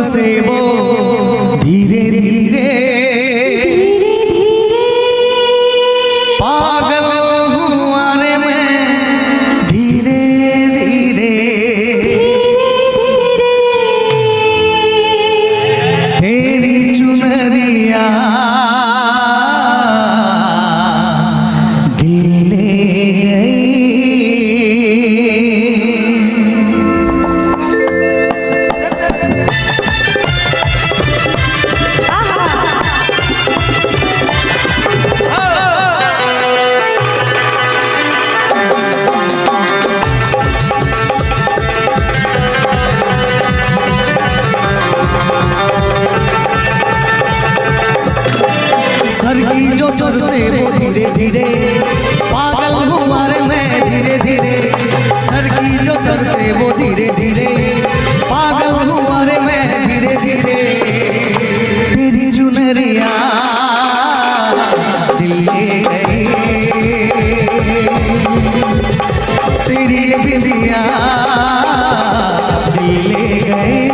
तुमसे वो धीरे धीरे पागल हुआ रे मैं, धीरे धीरे तेरी चुनरिया सर से वो धीरे धीरे पागल हुआ रे मैं, धीरे धीरे सर की जो सर से वो धीरे धीरे पागल हुआ रे मैं, धीरे धीरे तेरी चुनरिया दिल ले गई, तेरी बिंदिया दिल ले गई।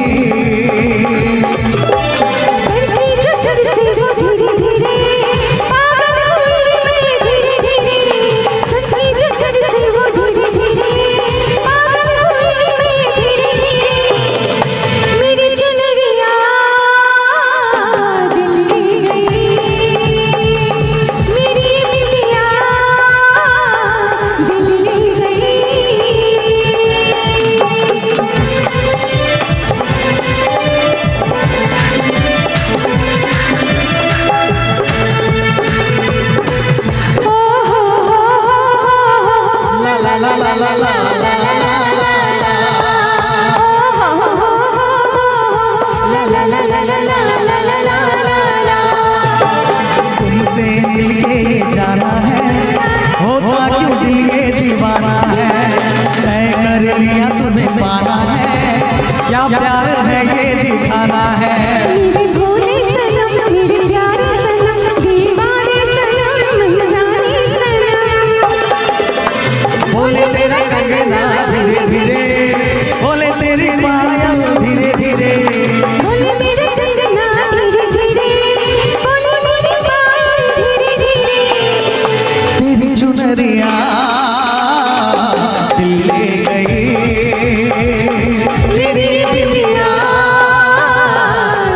तुमसे मिलके जाना है, होता क्यों दिल ये दीवाना है, तय कर लिया तुम्हें पाना है, क्या प्यार है ये दिखाना है। बोले तेरा कंगना धीरे धीरे, बोले तेरी पायल धीरे धीरे, बोले मेरे कंगना धीरे धीरे, बोले मेरी पायल धीरे धीरे, तेरी चुनरिया दिल ले गई, तेरी बिंदिया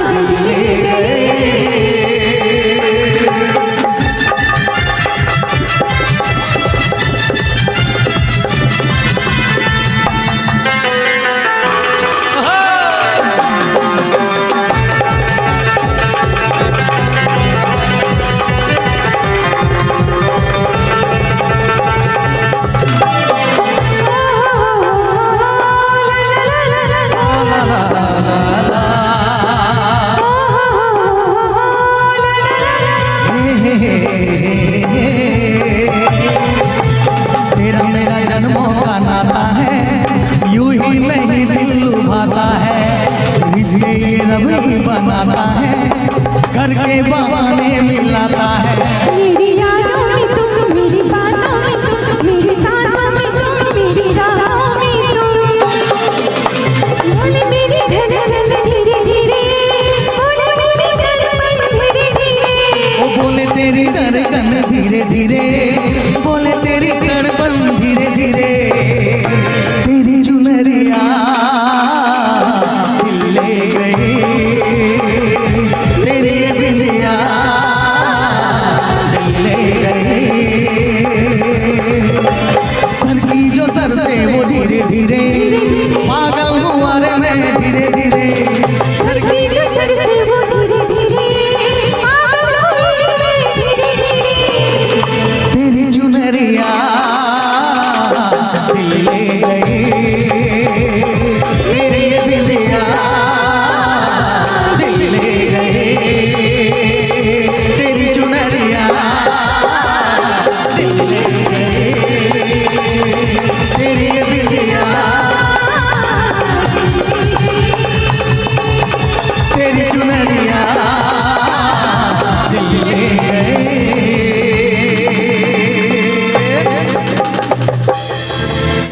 दिल ले गई। तेरा मेरा जन्मों का नाता है, यूं ही नहीं दिल लुभाता है, रिश्ते ये रब ही बनाता है, घर के बहाने मिलाता है।